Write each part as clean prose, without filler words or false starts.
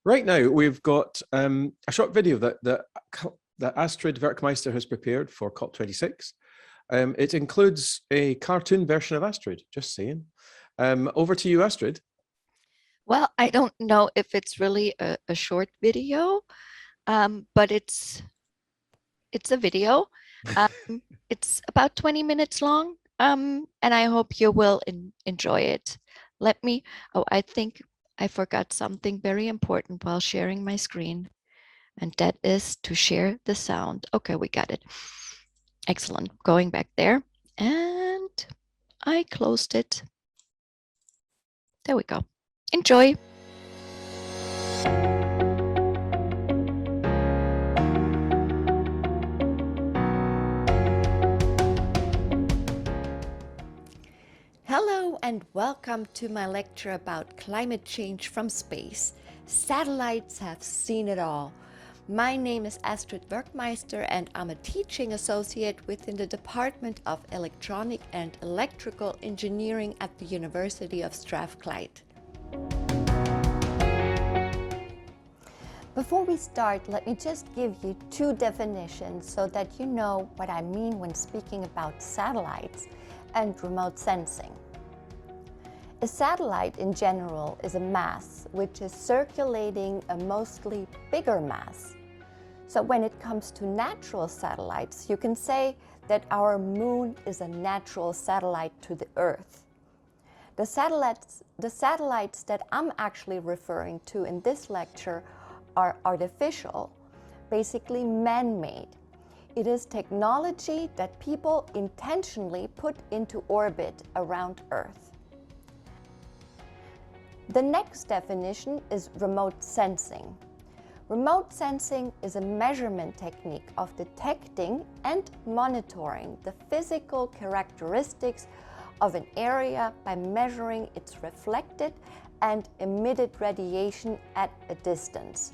Right now, we've got a short video that Astrid Werkmeister has prepared for COP26. It includes a cartoon version of Astrid, just saying. Over to you, Astrid. Well, I don't know if it's really a short video, but it's a video. It's about 20 minutes long, and I hope you will enjoy it. I think I forgot something very important while sharing my screen, and that is to share the sound. Okay, we got it. Excellent. Going back there, and I closed it. There we go. Enjoy. Hello and welcome to my lecture about climate change from space. Satellites have seen it all. My name is Astrid Werkmeister and I'm a teaching associate within the Department of Electronic and Electrical Engineering at the University of Strathclyde. Before we start, let me just give you two definitions so that you know what I mean when speaking about satellites and remote sensing. A satellite in general is a mass which is circulating a mostly bigger mass. So when it comes to natural satellites, you can say that our moon is a natural satellite to the Earth. The satellites that I'm actually referring to in this lecture are artificial, basically man-made. It is technology that people intentionally put into orbit around Earth. The next definition is remote sensing. Remote sensing is a measurement technique of detecting and monitoring the physical characteristics of an area by measuring its reflected and emitted radiation at a distance.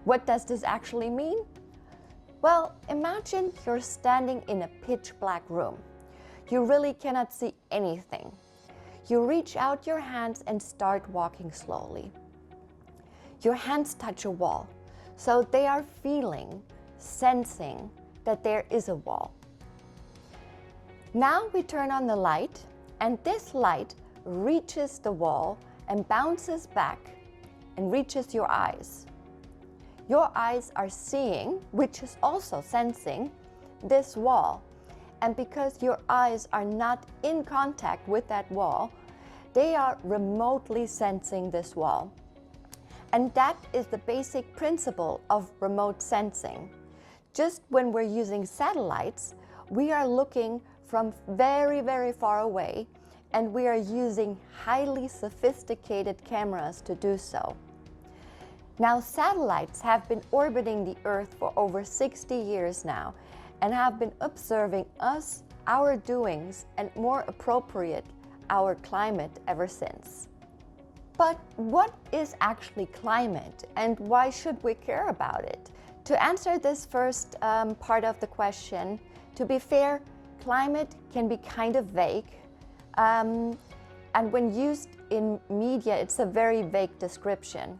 What does this actually mean? Well, imagine you're standing in a pitch black room. You really cannot see anything. You reach out your hands and start walking slowly. Your hands touch a wall, so they are feeling, sensing that there is a wall. Now we turn on the light, and this light reaches the wall and bounces back and reaches your eyes. Your eyes are seeing, which is also sensing, this wall. And because your eyes are not in contact with that wall, they are remotely sensing this wall. And that is the basic principle of remote sensing. Just when we're using satellites, we are looking from very, very far away, and we are using highly sophisticated cameras to do so. Now, satellites have been orbiting the Earth for over 60 years now and have been observing us, our doings, and more appropriate, our climate ever since. But what is actually climate and why should we care about it? To answer this first part of the question, to be fair, climate can be kind of vague. And when used in media, it's a very vague description.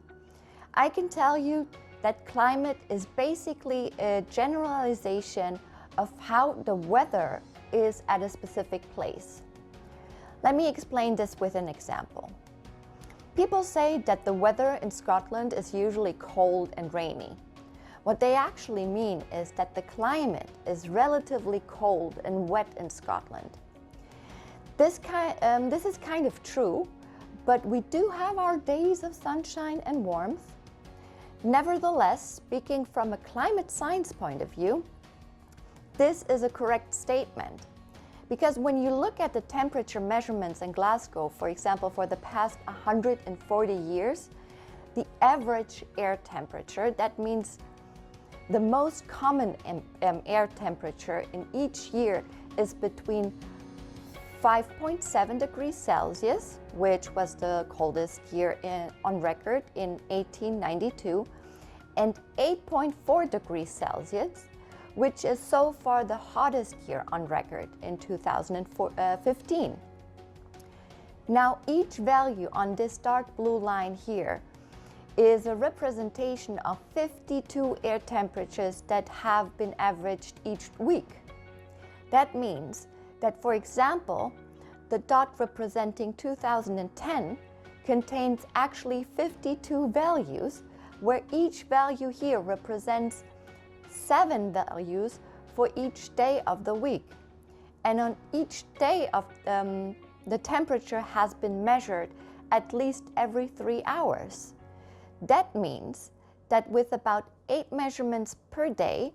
I can tell you that climate is basically a generalization of how the weather is at a specific place. Let me explain this with an example. People say that the weather in Scotland is usually cold and rainy. What they actually mean is that the climate is relatively cold and wet in Scotland. This is kind of true, but we do have our days of sunshine and warmth. Nevertheless, speaking from a climate science point of view, this is a correct statement. Because when you look at the temperature measurements in Glasgow, for example, for the past 140 years, the average air temperature, that means the most common air temperature in each year, is between 5.7 degrees Celsius, which was the coldest year on record in 1892, and 8.4 degrees Celsius, which is so far the hottest year on record in 2015. Now, each value on this dark blue line here is a representation of 52 air temperatures that have been averaged each week. That means that, for example, the dot representing 2010 contains actually 52 values, where each value here represents 7 values for each day of the week. And on each day of the temperature has been measured at least every 3 hours. That means that with about 8 measurements per day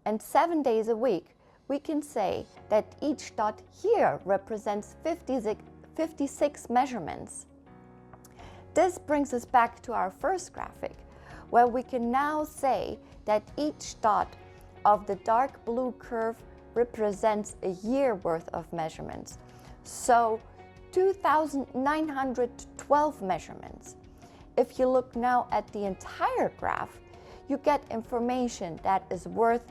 and 7 days a week, we can say that each dot here represents 56 measurements. This brings us back to our first graphic, where we can now say that each dot of the dark blue curve represents a year worth of measurements. So 2,912 measurements. If you look now at the entire graph, you get information that is worth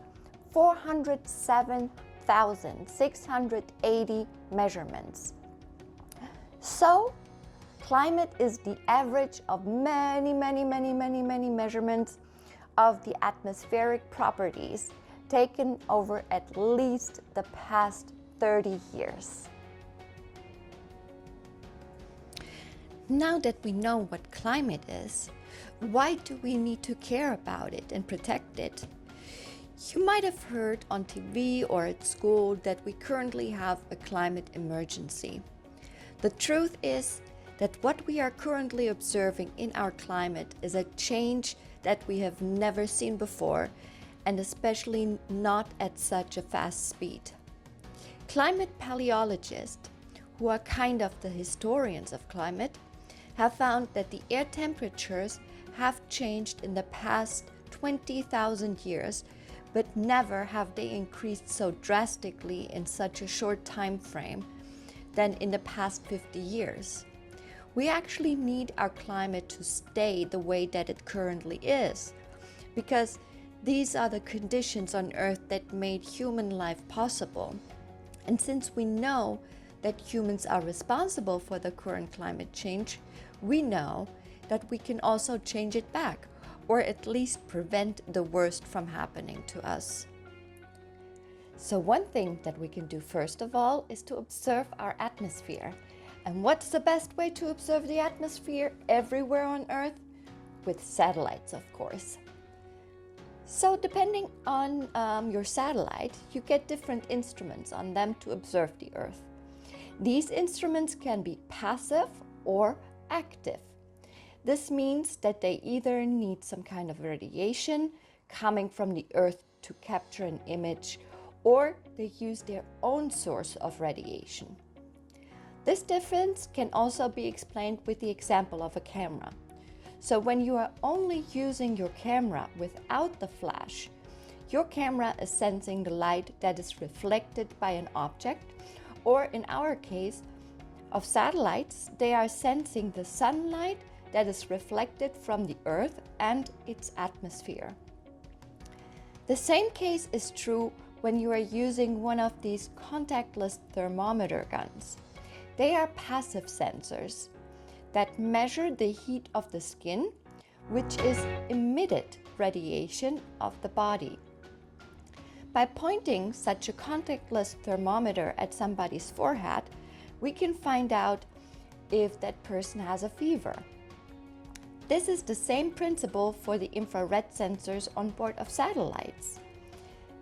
407,680 measurements. So, climate is the average of many measurements of the atmospheric properties taken over at least the past 30 years. Now that we know what climate is, why do we need to care about it and protect it? You might have heard on TV or at school that we currently have a climate emergency. The truth is that what we are currently observing in our climate is a change that we have never seen before, and especially not at such a fast speed. Climate paleologists, who are kind of the historians of climate, have found that the air temperatures have changed in the past 20,000 years, but never have they increased so drastically in such a short time frame than in the past 50 years. We actually need our climate to stay the way that it currently is, because these are the conditions on Earth that made human life possible. And since we know that humans are responsible for the current climate change, we know that we can also change it back, or at least prevent the worst from happening to us. So one thing that we can do first of all is to observe our atmosphere. And what's the best way to observe the atmosphere everywhere on Earth? With satellites, of course. So depending on your satellite, you get different instruments on them to observe the Earth. These instruments can be passive or active. This means that they either need some kind of radiation coming from the Earth to capture an image, or they use their own source of radiation. This difference can also be explained with the example of a camera. So when you are only using your camera without the flash, your camera is sensing the light that is reflected by an object, or in our case of satellites, they are sensing the sunlight that is reflected from the Earth and its atmosphere. The same case is true when you are using one of these contactless thermometer guns. They are passive sensors that measure the heat of the skin, which is emitted radiation of the body. By pointing such a contactless thermometer at somebody's forehead, we can find out if that person has a fever. This is the same principle for the infrared sensors on board of satellites.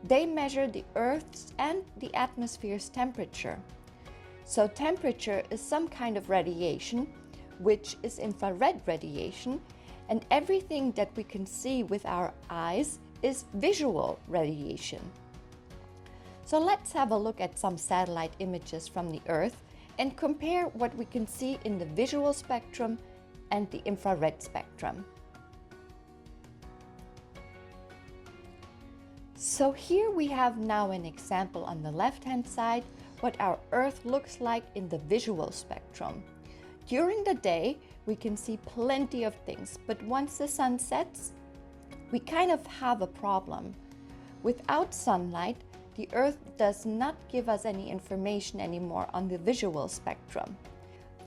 They measure the Earth's and the atmosphere's temperature. So temperature is some kind of radiation, which is infrared radiation, and everything that we can see with our eyes is visual radiation. So let's have a look at some satellite images from the Earth and compare what we can see in the visual spectrum and the infrared spectrum. So here we have now an example on the left-hand side what our Earth looks like in the visual spectrum. During the day, we can see plenty of things, but once the sun sets, we kind of have a problem. Without sunlight, the Earth does not give us any information anymore on the visual spectrum.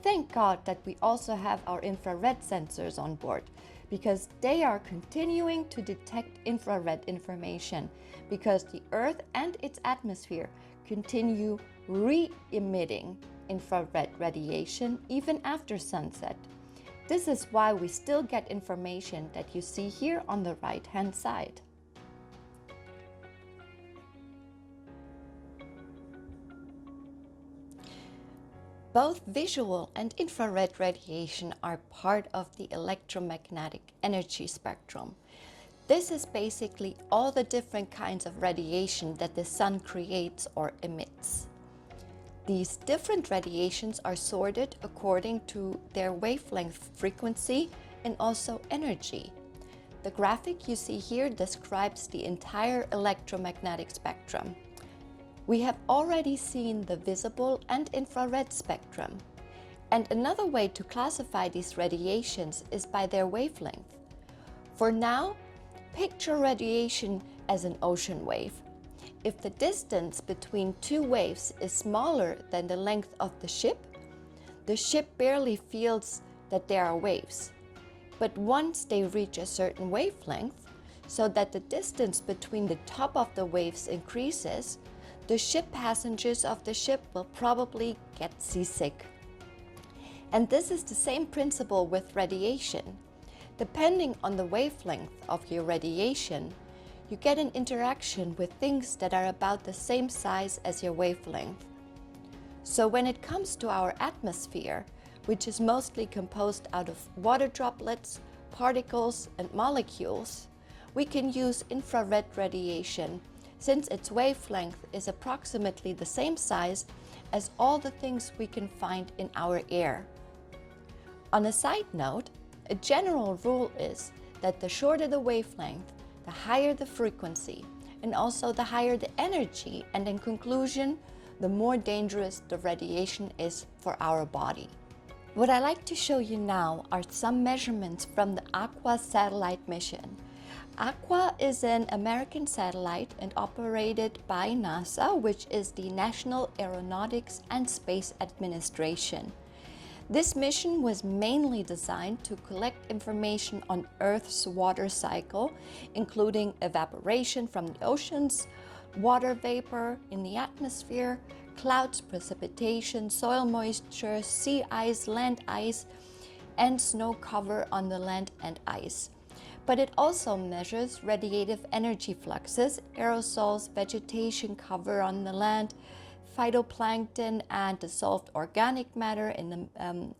Thank God that we also have our infrared sensors on board, because they are continuing to detect infrared information, because the Earth and its atmosphere continue re-emitting infrared radiation even after sunset. This is why we still get information that you see here on the right-hand side. Both visual and infrared radiation are part of the electromagnetic energy spectrum. This is basically all the different kinds of radiation that the sun creates or emits. These different radiations are sorted according to their wavelength, frequency, and also energy. The graphic you see here describes the entire electromagnetic spectrum. We have already seen the visible and infrared spectrum. And another way to classify these radiations is by their wavelength. For now, picture radiation as an ocean wave. If the distance between two waves is smaller than the length of the ship barely feels that there are waves. But once they reach a certain wavelength, so that the distance between the top of the waves increases, the ship passengers of the ship will probably get seasick. And this is the same principle with radiation. Depending on the wavelength of your radiation, you get an interaction with things that are about the same size as your wavelength. So when it comes to our atmosphere, which is mostly composed out of water droplets, particles, and molecules, we can use infrared radiation since its wavelength is approximately the same size as all the things we can find in our air. On a side note, a general rule is that the shorter the wavelength, the higher the frequency, and also the higher the energy, and in conclusion, the more dangerous the radiation is for our body. What I like to show you now are some measurements from the Aqua satellite mission. Aqua is an American satellite and operated by NASA, which is the National Aeronautics and Space Administration. This mission was mainly designed to collect information on Earth's water cycle, including evaporation from the oceans, water vapor in the atmosphere, clouds, precipitation, soil moisture, sea ice, land ice, and snow cover on the land and ice. But it also measures radiative energy fluxes, aerosols, vegetation cover on the land, phytoplankton and dissolved organic matter in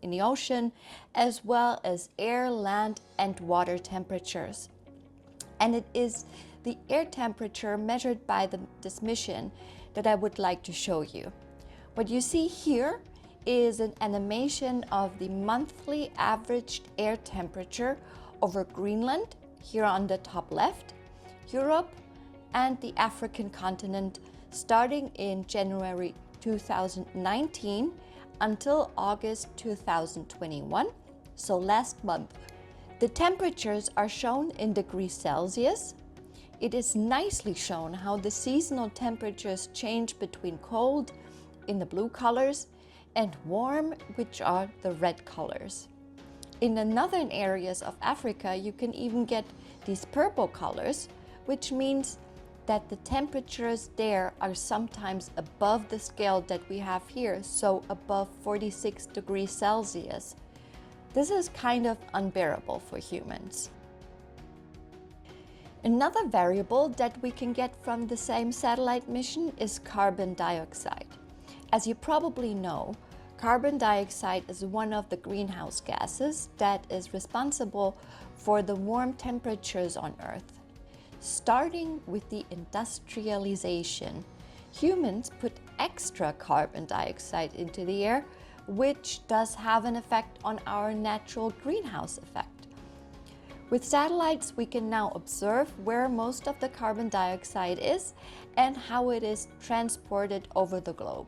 the ocean, as well as air, land, and water temperatures. And it is the air temperature measured by this mission that I would like to show you. What you see here is an animation of the monthly averaged air temperature over Greenland, here on the top left, Europe, and the African continent, starting in January 2019 until August 2021, so last month. The temperatures are shown in degrees Celsius. It is nicely shown how the seasonal temperatures change between cold, in the blue colors, and warm, which are the red colors. In the northern areas of Africa, you can even get these purple colors, which means that the temperatures there are sometimes above the scale that we have here, so above 46 degrees Celsius. This is kind of unbearable for humans. Another variable that we can get from the same satellite mission is carbon dioxide. As you probably know, carbon dioxide is one of the greenhouse gases that is responsible for the warm temperatures on Earth. Starting with the industrialization, humans put extra carbon dioxide into the air, which does have an effect on our natural greenhouse effect. With satellites, we can now observe where most of the carbon dioxide is and how it is transported over the globe.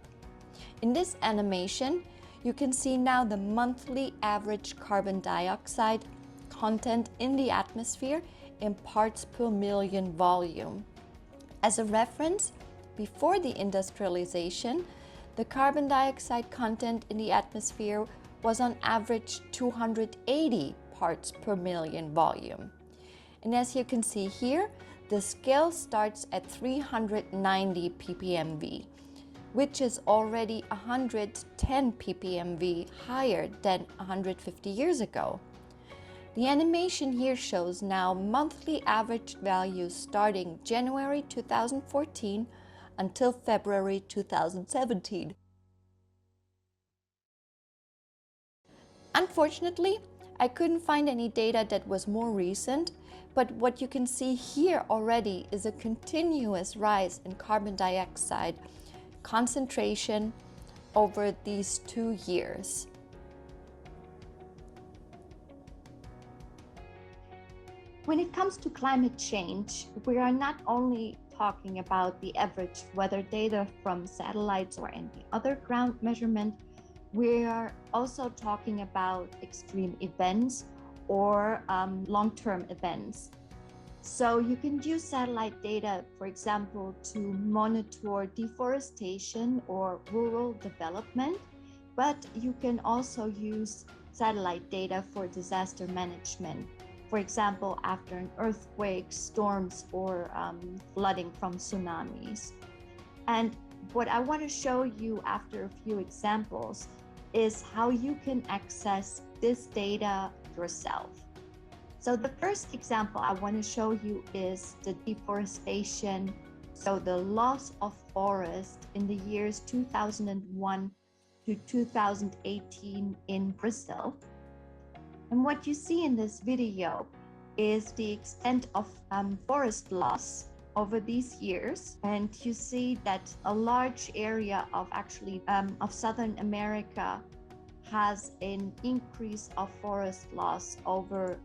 In this animation, you can see now the monthly average carbon dioxide content in the atmosphere in parts per million volume. As a reference, before the industrialization, the carbon dioxide content in the atmosphere was on average 280 parts per million volume. And as you can see here, the scale starts at 390 ppmv, which is already 110 ppmv higher than 150 years ago. The animation here shows now monthly average values starting January 2014 until February 2017. Unfortunately, I couldn't find any data that was more recent, but what you can see here already is a continuous rise in carbon dioxide concentration over these 2 years. When it comes to climate change, we are not only talking about the average weather data from satellites or any other ground measurement, we are also talking about extreme events or long-term events. So you can use satellite data, for example, to monitor deforestation or rural development, but you can also use satellite data for disaster management. For example, after an earthquake, storms, or flooding from tsunamis. And what I want to show you after a few examples is how you can access this data yourself. So the first example I want to show you is the deforestation, so the loss of forest in the years 2001 to 2018 in Brazil. And what you see in this video is the extent of forest loss over these years. And you see that a large area of of Southern America has an increase of forest loss over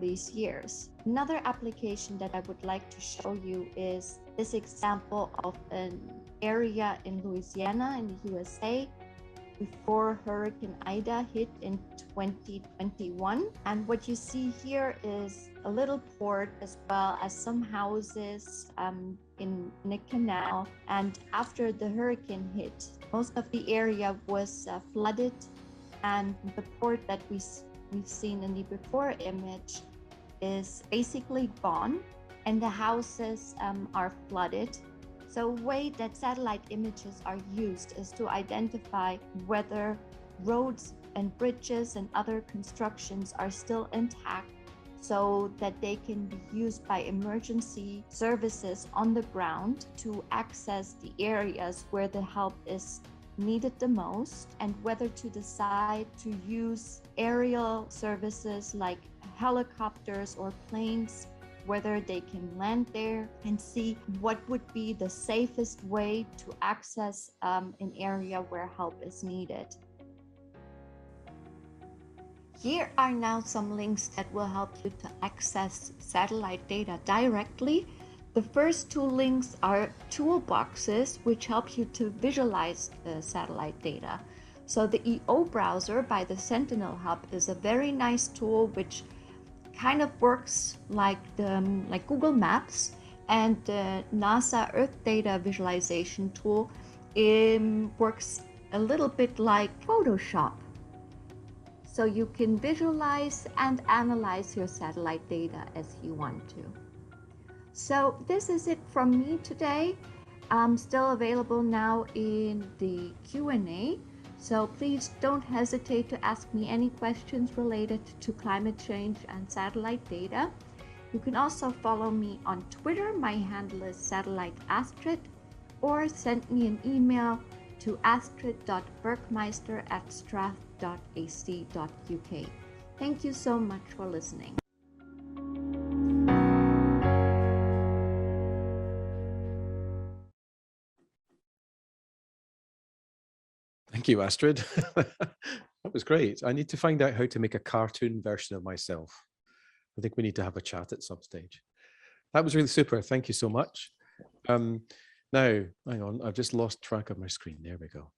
these years. Another application that I would like to show you is this example of an area in Louisiana in the USA before Hurricane Ida hit in 2021. And what you see here is a little port as well as some houses in a canal. And after the hurricane hit, most of the area was flooded, and the port that we've seen in the before image is basically gone, and the houses are flooded. So a way that satellite images are used is to identify whether roads and bridges and other constructions are still intact, so that they can be used by emergency services on the ground to access the areas where the help is needed the most, and whether to decide to use aerial services like helicopters or planes, whether they can land there, and see what would be the safest way to access an area where help is needed. Here are now some links that will help you to access satellite data directly. The first two links are toolboxes which help you to visualize the satellite data. So the EO browser by the Sentinel Hub is a very nice tool which kind of works like Google Maps, and the NASA Earth Data Visualization tool works a little bit like Photoshop. So you can visualize and analyze your satellite data as you want to. So this is it from me today. I'm still available now in the Q&A. So please don't hesitate to ask me any questions related to climate change and satellite data. You can also follow me on Twitter. My handle is SatelliteAstrid, or send me an email to astrid.werkmeister@strath.ac.uk. Thank you so much for listening. Thank you, Astrid. That was great. I need to find out how to make a cartoon version of myself. I think we need to have a chat at some stage. That was really super. Thank you so much. Now, hang on, I've just lost track of my screen. There we go.